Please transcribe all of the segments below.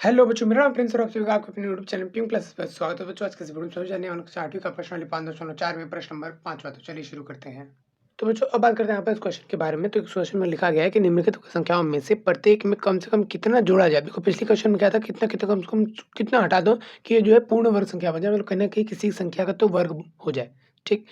Hello बच्चों, मेरा नाम प्रिंस और आप सभी का आपके अपने यूट्यूब चैनल पिंक क्लासेस पर स्वागत है। बच्चों आज के इस वीडियो में समझ जाने वाला 8वीं का प्रश्न वाली 5.4 में प्रश्न नंबर 5 तो चलिए शुरू करते हैं। तो बच्चों अब बात करते हैं यहाँ पर इस क्वेश्चन के बारे में। तो इस क्वेश्चन में लिखा गया है कि निम्नलिखित संख्याओं में से प्रत्येक में कम से कम कितना जोड़ा जाए। देखो पिछले क्वेश्चन में क्या था, कितना कितना कम से कम कितना हटा दो कि ये जो है पूर्ण वर्ग संख्या बन जाए, मतलब कहीं ना कहीं किसी संख्या का तो वर्ग हो जाए। ठीक,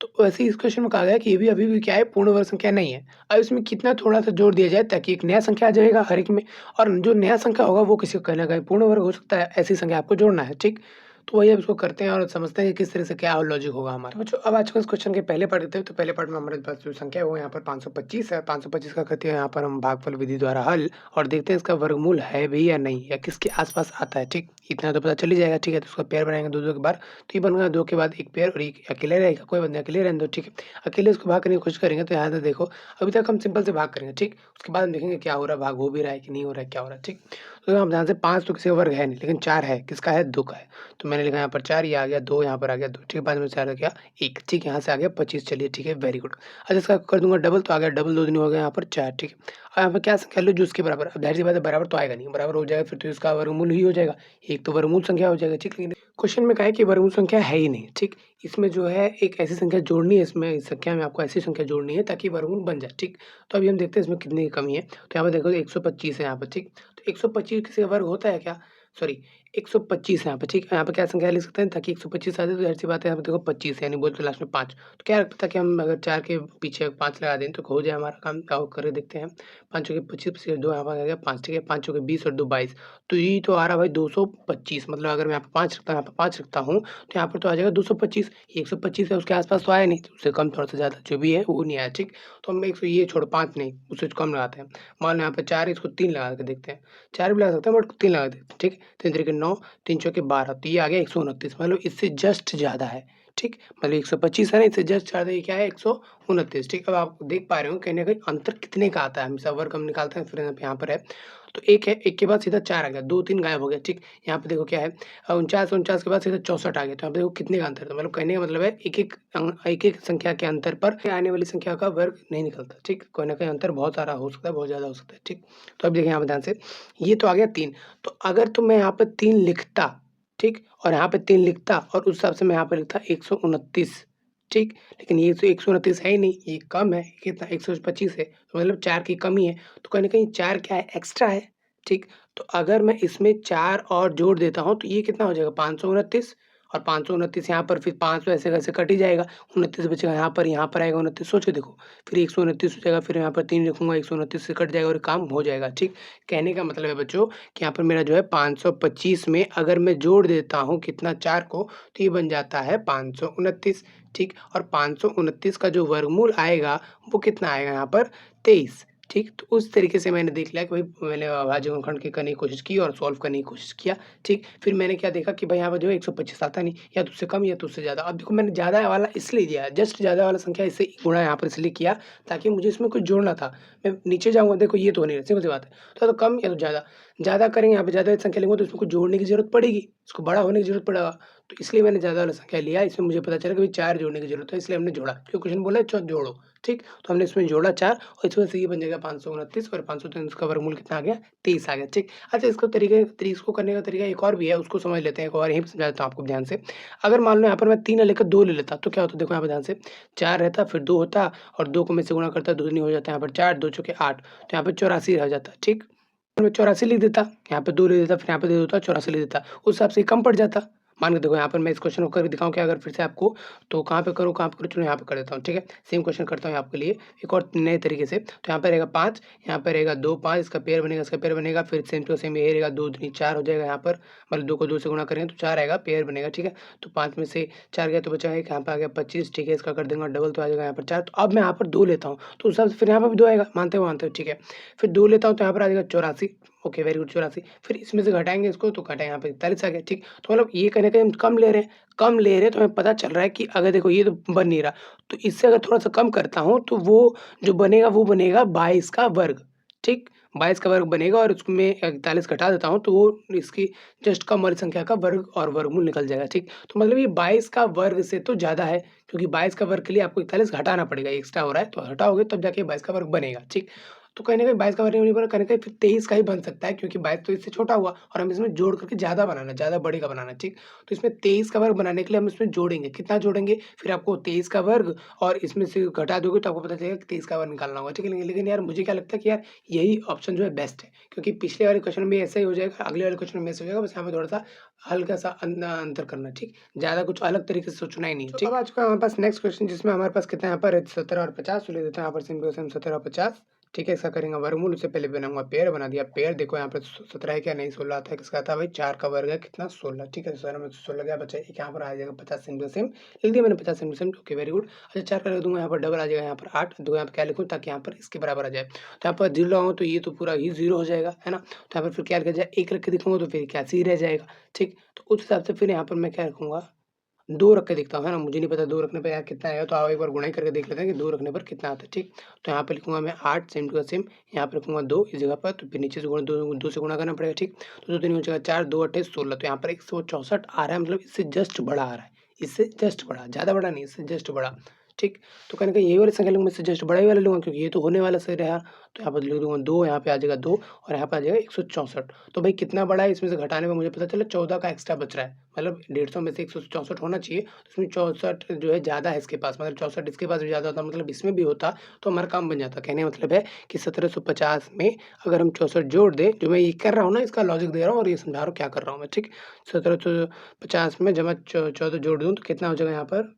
तो वैसे ही इस क्वेश्चन में कहा गया है कि ये भी अभी भी क्या है, पूर्ण वर्ग संख्या नहीं है। अब इसमें कितना थोड़ा-सा जोड़ दिया जाए ताकि एक नया संख्या आ जाएगा हर एक में, और जो नया संख्या होगा वो किसी को कहीं न कहीं पूर्ण वर्ग हो सकता है, ऐसी संख्या आपको जोड़ना है, ठीक? तो वही अब इसको करते हैं और समझते हैं कि किस तरह से क्या लॉजिक होगा हमारा। तो बच्चों अब आज के इस क्वेश्चन के पहले पार्ट देखते हैं। तो पहले पार्ट में हमारे पास जो संख्या है वो यहाँ पर 525 है। 525 का करते हैं यहाँ पर हम भागफल विधि द्वारा हल, और देखते हैं इसका वर्गमूल है भी या नहीं, या किसके आस-पास आता है, ठीक? इतना तो पता चल ही जाएगा, ठीक है? तो उसका पेयर बनाएँगे 2-2 के बाद, तो ये बन गया 2 के बाद 1 पेयर और 1 अकेले रहेगा, कोई बात नहीं अकेले रहने दो, ठीक है? अकेले इसको भाग करने की कोशिश करेंगे तो यहाँ से देखो, अभी तक हम सिंपल से भाग करेंगे, ठीक? उसके बाद हम देखेंगे क्या हो रहा है, भाग हो भी रहा है कि नहीं हो रहा है, क्या हो रहा है, ठीक? तो हम ध्यान से 5 तो किसी का वर्ग है नहीं, लेकिन 4 है, किसका है? 2 का है। तो मैंने लिखा यहाँ पर 4, ये आ गया 2, यहाँ पर आ गया 2, ठीक है? 5 में 4 आ गया 1, ठीक है? यहाँ से आ गया 25, चलिए ठीक है, वेरी गुड। अच्छा इसका कर दूँगा डबल, तो आ गया डबल 2 दूनी हो गया यहाँ पर 4, ठीक है? और यहाँ पर क्या संख्या लो जो उसके बराबर, अब ज़ाहिर-सी बात है बराबर तो आएगा नहीं, बराबर हो जाएगा फिर तो इसका वर्गमूल ही हो जाएगा, एक तो वर्गमूल संख्या हो जाएगा, ठीक? लेकिन क्वेश्चन में क्या है कि वर्गमूल संख्या है ही नहीं, ठीक? इसमें जो है एक ऐसी संख्या जोड़नी है, इसमें इस संख्या में आपको ऐसी संख्या जोड़नी है ताकि वर्गमूल बन जाए, ठीक? तो अभी हम देखते हैं इसमें कितने की कमी है। तो यहाँ पे देखो 125 है यहाँ पर, ठीक? तो 125 किसी का वर्ग होता है क्या? सॉरी, 125 है यहाँ पे, ठीक है? यहाँ पे क्या संख्या लिख सकते हैं ताकि 125 आ जाए, तो ज़ाहिर-सी बात है यहाँ पे देखो 25 है, यानी बोल तो लास्ट में 5। तो क्या लगता है कि हम अगर 4 के पीछे 5 लगा दें तो हो जाए हमारा काम, आओ करके देखते हैं। 5 चौके 25 से 2 यहाँ पर आ गया 5, ठीक है? 5 चौके 20 और 2 22, तो ये तो आ रहा है भाई 225, मतलब अगर मैं यहाँ पे 5 रखता हूँ, यहाँ पे 5 रखता हूँ, तो यहाँ पर तो आ जाएगा 225। ये 125 है, उसके आस-पास तो आया नहीं, तो उससे कम थोड़ा-सा ज़्यादा जो भी है वो नहीं आया, ठीक? तो हम 100 ये छोड़ो 5 नहीं, उससे कम लगाते हैं। मान लो यहाँ पे 4 है, इसको 3 लगा के देखते हैं। 4 भी लगा सकते हैं बट 3 लगा देते हैं, ठीक? 3 तिरिके 9, 3 चौके 12, तो ये आ गया 129, मतलब इससे जस्ट ज़्यादा है, ठीक? मतलब 125 है ना, इससे जस्ट ज़्यादा ये क्या है 129, ठीक? अब आप देख पा रहे हो कहीं न कहीं अंतर कितने का आता है, हमेशा वर्ग हम निकालते हैं, फिर यहाँ पर है, तो 1 है, 1 के बाद सीधा 4 आ गया, 2-3 गायब हो गया, ठीक? यहाँ पे देखो क्या है 49 के बाद सीधा 64 आ गया, तो यहाँ पे देखो कितने का अंतर था, मतलब कहने का मतलब है एक-एक संख्या के अंतर पर आने वाली संख्या का वर्ग नहीं निकलता, ठीक? कोई ना कोई अंतर बहुत सारा हो सकता है, बहुत ज़्यादा हो सकता है, ठीक? तो अब देखिए यहाँ पे ध्यान से, ये तो आ गया 3, तो अगर तो मैं यहाँ पे 3 लिखता, ठीक? और यहाँ पे 3 लिखता और उस हिसाब से मैं यहाँ पे लिखता 129, ठीक? लेकिन ये तो 129 है ही नहीं, ये कम है, कितना 125 है, तो मतलब 4 की कमी है, तो कहीं न कहीं 4 क्या है एक्स्ट्रा है, ठीक? तो अगर मैं इसमें 4 और जोड़ देता हूँ, तो ये कितना हो जाएगा 529, और 529 यहाँ पर फिर 5 तो ऐसे-वैसे कट ही जाएगा, 29 बचेगा यहाँ पर आएगा 29, सोच के देखो, फिर 129 हो जाएगा, फिर यहाँ पर 3 लिखूँगा, 129 से कट जाएगा और काम हो जाएगा, ठीक? कहने का मतलब है बच्चों कि यहाँ पर मेरा जो है 525 में अगर मैं जोड़ देता हूँ कितना 4 को, तो ये बन जाता है 529, ठीक? और 529 का जो वर्गमूल आएगा, वो कितना आएगा यहाँ पर 23, ठीक? तो उस तरीके से मैंने देख लिया कि भाई मैंने अभाज्य गुणनखंड की करने की कोशिश की और सॉल्व करने की कोशिश किया, ठीक? फिर मैंने क्या देखा कि भाई यहाँ पर जो है 125 आता नहीं, या तो उससे कम या तो उससे ज़्यादा। अब देखो मैंने ज़्यादा वाला इसलिए दिया, जस्ट ज़्यादा वाला संख्या इससे गुणा यहाँ पर इसलिए किया ताकि मुझे इसमें कुछ जोड़ना था। मैं नीचे जाऊँगा, देखो ये तो हो नहीं रहा, सिंपल सी बात है। तो कम या तो ज़्यादा, ज़्यादा करेंगे यहाँ पे ज़्यादा संख्या लेंगे तो इसमें कुछ जोड़ने की ज़रूरत पड़ेगी, इसको बड़ा होने की ज़रूरत पड़ेगा। तो इसलिए मैंने ज़्यादा वाला संख्या लिया, इसमें मुझे पता चला कि भाई 4 जोड़ने की ज़रूरत है, इसलिए हमने जोड़ा। क्योंकि क्वेश्चन बोला है जोड़ो, ठीक? तो हमने इसमें जोड़ा 4 और इस वजह से ये बन जाएगा 529, और 529 का वर्गमूल कितना आ गया 23 आ गया, ठीक? अच्छा इसको करने का तरीका एक और भी है, उसको समझ लेते हैं, एक और यहीं पे समझा देता हूँ आपको ध्यान से। अगर मान लो यहाँ पर मैं 3 ना लेकर 2 ले लेता, तो क्या होता? देखो यहाँ पे ध्यान से, 4 रहता फिर 2 होता, और 2 को मैं से गुणा करता, 2 दूनी हो जाता है यहाँ पर 4, 2 चौके 8, तो यहाँ पे 84 रह जाता, ठीक? मैं 84 लिख देता, यहाँ पे 2 लिख देता, फिर यहाँ पे दे देता 84 लिख देता, उस हिसाब से ये कम पड़ जाता। मान के देखो यहाँ पर मैं इस क्वेश्चन को करके दिखाऊँ क्या अगर फिर से आपको, तो कहाँ पे करूँ? चलो यहाँ पे कर देता हूँ, ठीक है? सेम क्वेश्चन करता हूँ आपके लिए एक और नए तरीके से। तो यहाँ पे रहेगा 5, यहाँ पे रहेगा 2, 5 इसका पेयर बनेगा, इसका पेयर बनेगा, फिर सेम टू सेम ये रहेगा 2 दूनी 4 हो जाएगा यहाँ पर, मतलब 2 को 2 से गुणा करेंगे तो 4 आएगा, पेयर बनेगा, ठीक है? तो 5 में से 4 गया तो बचा 1, यहाँ पे आ गया 25, ठीक है? इसका कर देंगे डबल तो आ जाएगा यहाँ पर 4, तो अब मैं यहाँ पर 2 लेता हूँ, तो उस हिसाब से फिर यहाँ पर भी 2 आएगा, मानते हो, ठीक है? फिर 2 लेता हूँ तो यहाँ पर आ जाएगा 84, ओके वेरी गुड 84, फिर इसमें से घटाएँगे इसको तो घटा यहाँ पे 41 आ गया, ठीक? तो मतलब ये कहीं न कहीं हम कम ले रहे हैं तो हमें पता चल रहा है कि अगर देखो ये तो बन नहीं रहा, तो इससे अगर थोड़ा-सा कम करता हूँ तो वो जो बनेगा वो बनेगा 22 का वर्ग, ठीक? 22 का वर्ग बनेगा और उसमें 41 घटा देता हूँ तो वो इसकी जस्ट कम वाली संख्या का वर्ग और वर्गमूल निकल जाएगा, ठीक? तो मतलब ये 22 का वर्ग से तो ज़्यादा है, क्योंकि 22 का वर्ग के लिए आपको 41 घटाना पड़ेगा, एक्स्ट्रा हो रहा है तो हटाओगे तब जाके 22 का वर्ग बनेगा, ठीक? तो कहीं न कहीं 22 का वर्ग नहीं बना, कहीं न कहीं फिर 23 का ही बन सकता है, क्योंकि 22 तो इससे छोटा हुआ और हमें इसमें जोड़ करके ज़्यादा बनाना है, ज़्यादा बड़े का बनाना है, ठीक? तो इसमें 23 का वर्ग बनाने के लिए हम इसमें जोड़ेंगे, कितना जोड़ेंगे? फिर आपको 23 का वर्ग और इसमें से घटा दोगे तो आपको पता चलेगा कि 23 का वर्ग निकालना होगा, ठीक है? लेकिन यार मुझे क्या लगता है कि यार यही ऑप्शन जो है बेस्ट है, क्योंकि पिछले वाले क्वेश्चन में भी ऐसा ही हो जाएगा, अगले वाले क्वेश्चन में ऐसा हो जाएगा, बस यहाँ पे थोड़ा-सा हल्का-सा अंतर करना, ठीक? ज़्यादा कुछ अलग तरीके से सोचना ही नहीं है, ठीक? अब आ चुका है हमारे पास नेक्स्ट क्वेश्चन, जिसमें हमारे पास कितना यहाँ पर 17 और 50, तो ले देते हैं यहाँ पर सिंपल से हम 17 और 50, ठीक है? इसका करेंगे वर्गमूल, उससे पहले बनाऊँगा पेड़, बना दिया पेड़, देखो यहाँ पे 17 है क्या? नहीं 16 आता है, किसका आता है भाई? 4 का वर्ग है कितना? 16, ठीक है? 17 में 16 गया, बचा एक यहाँ पर आ जाएगा 50 सिंपल सेम, लिख दिया मैंने 50 simple same, okay very good. अच्छा 4 का रख दूँगा यहाँ पर, डबल आ जाएगा यहाँ पर 8, दो यहाँ पे क्या लिखूँ ताकि यहाँ पर इसके बराबर आ जाए। तो यहाँ पर 0 लगाऊँ तो ये तो पूरा ही 0 हो जाएगा, है ना? तो यहाँ पर फिर क्या लिखा जाए? 1 रख के दिखाऊँगा तो फिर 81 ही रह जाएगा, ठीक? तो उस हिसाब से फिर यहाँ पर मैं क्या रखूँगा? 2 रख के देखता हूँ, है ना? मुझे नहीं पता 2 रखने पे यार कितना आएगा, तो आओ एक बार गुणा ही करके देख लेते हैं कि 2 रखने पर कितना आता है, ठीक? तो यहाँ पे लिखूँगा मैं 8 सेम टू सेम, यहाँ पे रखूँगा 2 इस जगह पर, तो फिर नीचे से गुणा 2 से गुणा करना पड़ेगा, ठीक? तो 2 दूनी हो जाएगा 4, 2 अट्ठे 16, तो यहाँ पर 164 आ रहा है, मतलब इससे जस्ट बड़ा आ रहा है, इससे जस्ट बड़ा, ज़्यादा बड़ा नहीं, इससे जस्ट बड़ा, ठीक? तो कहीं न कहीं यही वाली संख्या लूँगा, इससे जस्ट बड़ा ही वाला लूँगा, क्योंकि ये तो होने वाला सही रहा। तो यहाँ पर लिख दूँगा 2, यहाँ पे आ जाएगा 2 और यहाँ पे आ जाएगा 164। तो भाई कितना बड़ा है, इसमें से घटाने पे मुझे पता चला 14 का एक्स्ट्रा बच रहा है, मतलब 150 में से 164 होना चाहिए, तो इसमें 64 जो है ज़्यादा है इसके पास, मतलब 64 इसके पास भी ज़्यादा होता, मतलब इसमें भी होता तो हमारा काम बन जाता। कहने का मतलब है कि 1750 में अगर हम 64 जोड़ दें, जो मैं ये कर रहा हूँ ना, इसका लॉजिक दे रहा हूँ और ये समझा रहा हूँ क्या कर रहा हूँ मैं, ठीक? 1750 में जब मैं 14 जोड़ दूँ तो कितना हो जाएगा यहाँ पर?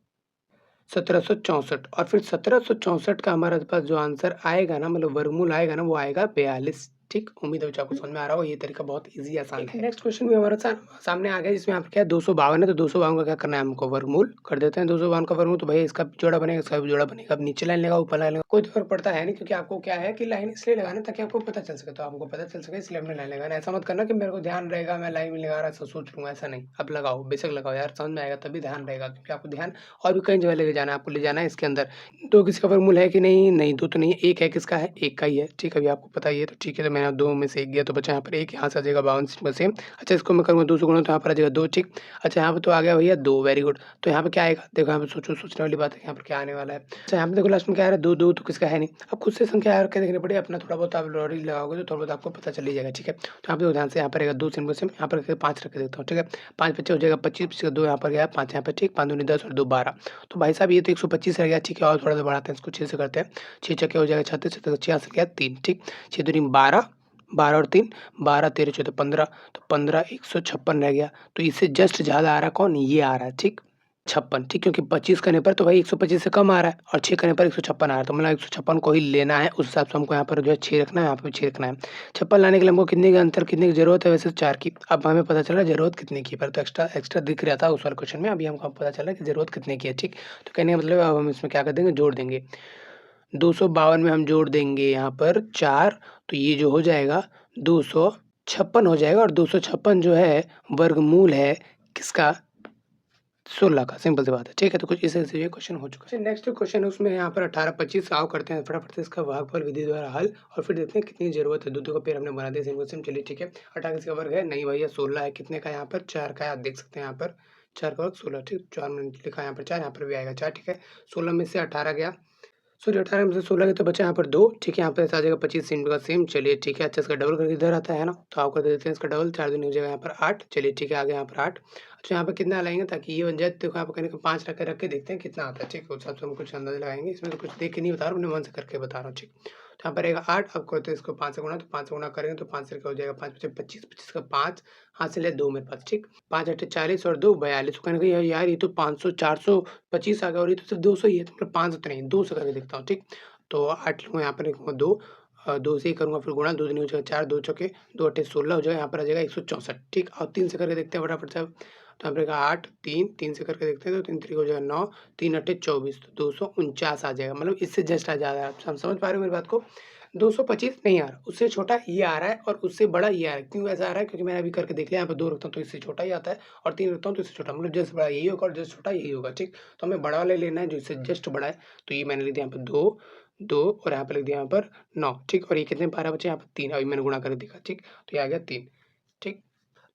1764, और फिर 1764 का हमारे पास जो आंसर आएगा ना, मतलब वर्गमूल आएगा ना, वो आएगा 42, ठीक? उम्मीद है बच्चों आपको समझ में आ रहा होगा, ये तरीका बहुत ईज़ी आसान है। नेक्स्ट क्वेश्चन भी हमारे सामने आ गया, जिसमें यहाँ पे क्या है 252 है, तो 252 का क्या करना है हमको? वर्गमूल कर देते हैं 252 का वर्गमूल, तो भैया इसका भी जोड़ा बनेगा, इसका भी जोड़ा बनेगा। अब नीचे लाइन लगा, ऊपर लाइन लगा, कोई तो फ़र्क पड़ता है नहीं, क्योंकि आपको क्या है कि लाइन इसलिए लगाना है ताकि आपको पता चल सके, तो आपको पता चल सके इसलिए हमने लाइन लगाना है। ऐसा मत करना कि मेरे को ध्यान रहेगा मैं लाइन में लगा रहा ऐसा सोच लूँगा, ऐसा नहीं। आप लगाओ, बेशक लगाओ यार, समझ में आएगा तभी ध्यान रहेगा, क्योंकि आपको ध्यान और भी कई जगह लेके जाना है, आपको ले जाना है इसके अंदर। 2 किसका वर्गमूल है कि नहीं? नहीं, 2 तो नहीं है, 1 है, किसका है? 1 का ही है, ठीक है? अभी आपको पता ही है, तो ठीक है, तो मैंने 2 में से 1 गया तो बचा यहाँ पर 1, यहाँ से आ जाएगा 52 सिंपल सेम। अच्छा इसको मैं करूँगा 2 से गुणा, तो यहाँ पर आ जाएगा 2, ठीक? अच्छा यहाँ पे तो आ गया भैया 2, वेरी गुड। तो यहाँ पे क्या आएगा? देखो यहाँ पे सोचो, सोचने वाली बात है कि यहाँ पर क्या आने वाला है। अच्छा यहाँ पे देखो लास्ट में क्या आ रहा है? 2, 2 तो किसका है नहीं। अब खुद से संख्या यार के देखनी पड़ेगी, अपना थोड़ा बहुत आप लॉजिक लगाओगे तो थोड़ा बहुत आपको पता चल ही जाएगा, ठीक है? तो यहाँ पे देखो ध्यान से, यहाँ पर आएगा 2 सिंपल सेम, यहाँ पर 5 रख के देखता हूँ, ठीक है? 5 बच्चे हो जाएगा 25, पीछे 2 यहाँ पर गया, 5 यहाँ पे, ठीक? 5 दूनी 10 और 2 12। तो भाई साहब ये तो 125 रह गया, ठीक है? और थोड़ा सा बढ़ाते हैं इसको, 6 से करते हैं। 6 छक्के हो जाएगा 36, 36 66 गया 3, ठीक? 6 दूनी 12, 12 और 3 12 13 14 15, तो 15 156 रह गया। तो इससे जस्ट ज़्यादा आ रहा कौन? ये आ रहा है, ठीक? 56, ठीक? क्योंकि 25 करने पर तो भाई 125 से कम आ रहा है और 6 करने पर 156 आ रहा है, तो मतलब 156 को ही लेना है, उस हिसाब से हमको यहाँ पर जो है 6 रखना है, यहाँ पे भी 6 रखना है। 56 लाने के लिए हमको कितने की ज़रूरत है? वैसे 4 की। अब हमें पता चला ज़रूरत कितने की है, पहले तो एक्स्ट्रा दिख रहा था उस वाले क्वेश्चन में, अभी हमको पता चला कि ज़रूरत कितने की है, ठीक? तो कहने का मतलब अब हम इसमें क्या कर देंगे? जोड़ देंगे। 252 में हम जोड़ देंगे यहाँ पर 4, तो ये जो हो जाएगा 256 हो जाएगा, और 256 जो है वर्गमूल है किसका? 16 का, सिंपल सी बात है, ठीक है? तो कुछ इस तरह से ये क्वेश्चन हो चुका है। नेक्स्ट क्वेश्चन है, उसमें यहाँ पर 18 25 आओ करते हैं फटाफट से इसका भागफल विधि द्वारा हल, और फिर देखते हैं कितनी ज़रूरत है। दूध का पेड़ हमने बना दिया सिंपल सेम, चलिए ठीक है। 18 किसका वर्ग है? नहीं भैया 16 है, कितने का? यहाँ पर 4 का है, आप देख सकते हैं यहाँ पर 4 का वर्ग 16, ठीक? 4 मैंने लिखा है यहाँ पर 4, यहाँ पर भी आएगा 4, ठीक है? 16 में से 18 गया, सॉरी 18 में से 16 गया तो बचा यहाँ पर 2, ठीक है? यहाँ पे आ जाएगा 25 सेम का सेम, चलिए ठीक है। अच्छा इसका डबल करके इधर आता है ना, तो आप कर देते हैं इसका डबल, 4 दूनी हो जाएगा यहाँ पर 8, चलिए ठीक है, आ गया यहाँ पर 8। अच्छा यहाँ पे कितना लाएँगे ताकि ये बन जाए? तो देखो यहाँ पे कहने का 5 रख के देखते हैं कितना आता है, ठीक है? उस हिसाब से हम कुछ अंदाज़ा लगाएँगे, इसमें तो कुछ देख के नहीं बता रहा हूँ, अपने मन से करके बता रहा हूँ, ठीक? तो यहाँ पर रहेगा 8, अब करते हैं इसको 5 से गुणा, तो 5 से गुणा करेंगे तो 5 से क्या हो जाएगा? 5 पचे 25, 25 का 5, हाथ से ले 2 मेरे पास, ठीक? 5 अट्ठे 40 और 2 42, कहने का यार ये तो 500 425 आ गया, और ये तो सिर्फ 200 ही है, तो मतलब 500 तो नहीं, 2 से करके देखता हूँ, ठीक? तो 8 लिखूँगा, यहाँ पर लिखूँगा 2, 2 से ही करूँगा फिर गुणा, 2 दूनी हो जाएगा 4, 2 चौके 2 अट्ठे 16 हो जाएगा, यहाँ पर आ जाएगा 164, ठीक? और 3 से करके देखते हैं फटाफट से अब। तो यहाँ पर रहेगा 8, 3 से करके देखते हैं, तो 3 3 हो जाएगा 9, 3 अट्ठे 24, तो 249 आ जाएगा, मतलब इससे जस्ट आ जा रहा है। आप समझ पा रहे हो मेरी बात को? 225 नहीं आ रहा, उससे छोटा ये आ रहा है और उससे बड़ा ये आ रहा है। क्यों ऐसा आ रहा है? क्योंकि मैंने अभी करके देख लिया, यहाँ पे 2 रखता हूँ तो इससे छोटा ही आता है, और 3 रखता हूँ तो इससे छोटा, मतलब जस्ट बड़ा यही होगा और जस्ट छोटा यही होगा, ठीक? तो हमें बड़ा वाला लेना है जो इससे जस्ट बड़ा है, तो ये मैंने लिख दिया यहाँ पे 2, 2 और यहाँ पे लिख दिया यहाँ पर 9, ठीक? और ये कितने पे आ रहा है बच्चे? यहाँ पर 3, अभी मैंने गुणा करके देखा, ठीक? तो ये आ गया 3, ठीक?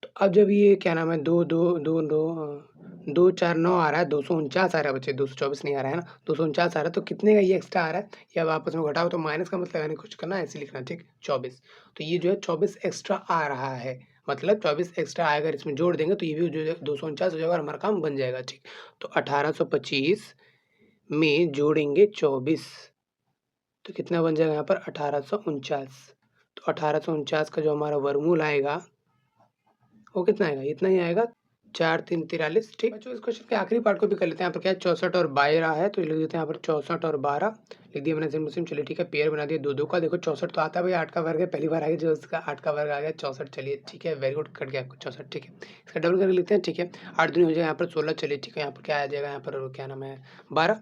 तो अब जब ये क्या नाम है 249 आ रहा है, 249 आ रहा है बच्चे, 224 नहीं आ रहा है ना, 249 आ रहा है, तो कितने का ये एक्स्ट्रा आ रहा है? ये अब आपस में घटाओ तो माइनस का मतलब यानी कुछ करना है, ऐसे लिखना, ठीक? 24, तो ये जो है 24 एक्स्ट्रा आ रहा है, मतलब 24 एक्स्ट्रा आएगा, अगर इसमें जोड़ देंगे तो ये भी जो है 249 हो जाएगा और हमारा काम बन जाएगा, ठीक? तो 1825 में जोड़ेंगे 24, तो कितना बन जाएगा यहाँ पर 1849। तो 1849 का जो हमारा वर्गमूल आएगा वो कितना आएगा? इतना ही आएगा, 4 3 43, ठीक? बच्चों इस क्वेश्चन के आखिरी पार्ट को भी कर लेते हैं। यहाँ पर क्या है 64 और 12 है, तो ये लिख देते हैं यहाँ पर 64 और 12 लिख दिया मैंने सेम टू सेम। चलिए ठीक है, पेयर बना दिया 2 2 का। देखो 64 तो आता है भाई, 8 का वर्ग है, पहली बार आ गया जो उसका 8 का वर्ग आ गया 64। चलिए ठीक है, वेरी गुड, कट गया आपको 64, ठीक है। इसका डबल करके लिखते हैं, ठीक है। 8 दूनी हो जाएगा यहाँ पर 16, चलिए ठीक है। यहाँ पर क्या आ जाएगा, यहाँ पर क्या नाम है 12,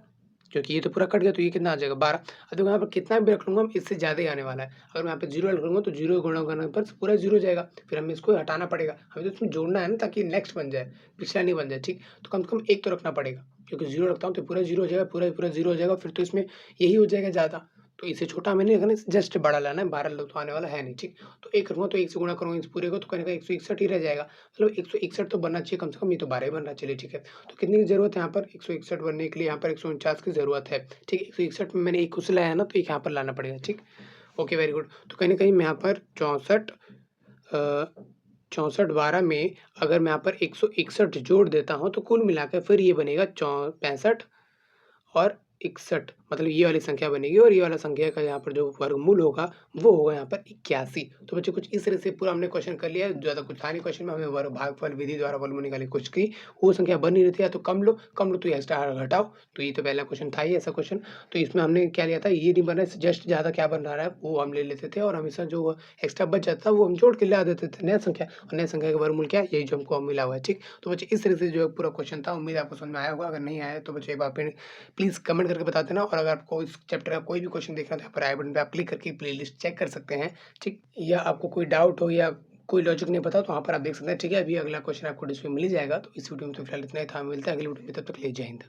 क्योंकि ये तो पूरा कट गया, तो ये कितना आ जाएगा 12। अब देखो यहाँ पर कितना भी रख लूँगा मैं, इससे ज़्यादा ही आने वाला है। अगर मैं यहाँ पे 0 रख लूँगा तो 0 गुणा करने पर पूरा 0 हो जाएगा, फिर हमें इसको हटाना पड़ेगा। हमें तो इसमें जोड़ना है ना, ताकि नेक्स्ट बन जाए, पिछला नहीं बन जाए, ठीक? तो कम से कम 1 तो रखना पड़ेगा, क्योंकि 0 रखता हूँ तो पूरा 0 हो जाएगा, पूरा 0 हो जाएगा, फिर तो इसमें यही हो जाएगा ज़्यादा। तो इससे छोटा हमें नहीं रखना, जस्ट बड़ा लाना है, 12 लोग तो आने वाला है नहीं, ठीक? तो 1 रखूँगा तो 1 से गुणा करूँगा इस पूरे को, तो कहीं ना कहीं 161 ही रह जाएगा। मतलब 161 तो बनना चाहिए कम से कम, ये तो 12 ही बन रहा है। चलिए ठीक है, तो कितने की ज़रूरत है यहाँ पर? 161 बनने के लिए यहाँ पर 149 की ज़रूरत है, ठीक? 161 में मैंने 1 उसे लाया है ना, तो 1 यहाँ पर लाना पड़ेगा, ठीक? Okay, very good. तो कहीं ना कहीं मैं यहाँ पर 64 12 में अगर मैं यहाँ पर 161 जोड़ देता हूँ, तो कुल मिलाकर फिर ये बनेगा 65 और 61, मतलब ये वाली संख्या बनेगी, और ये वाला संख्या का यहाँ पर जो वर्गमूल होगा वो होगा यहाँ पर 81। तो बच्चों कुछ इस तरह से पूरा हमने क्वेश्चन कर लिया है, ज़्यादा कुछ था नहीं क्वेश्चन में, हमें भागफल विधि द्वारा वर्गमूल निकालने की कोशिश की। वो संख्या बन नहीं रही थी, या तो कम लो तो एक्स्ट्रा घटाओ। तो ये तो पहला क्वेश्चन था ही ऐसा क्वेश्चन। तो इसमें हमने क्या लिया था, ये नहीं बन रहा है, जस्ट ज़्यादा क्या बन रहा है वो हम ले लेते थे, और हमेशा जो एक्स्ट्रा बच जाता था वो हम जोड़ के ला देते थे नया संख्या, और नया संख्या का वर्गमूल क्या है, यही जो हमको मिला हुआ है, ठीक? तो बच्चे इस तरह से जो पूरा क्वेश्चन था, उम्मीद है आपको समझ में आया होगा। अगर नहीं आया तो बच्चे एक बार फिर प्लीज़ कमेंट करके बता देना, और अगर आपको इस चैप्टर का कोई भी क्वेश्चन देखना है तो यहाँ पर आई बटन पे आप क्लिक करके प्लेलिस्ट चेक कर सकते हैं, ठीक? या आपको कोई डाउट हो या कोई लॉजिक नहीं पता तो वहाँ पर आप देख सकते हैं, ठीक है? अभी अगला क्वेश्चन आपको डिस्प्ले मिल ही जाएगा। तो इस वीडियो में तो फिलहाल इतना ही था, मिलता है अगली वीडियो में, तब तक के लिए जय हिंद।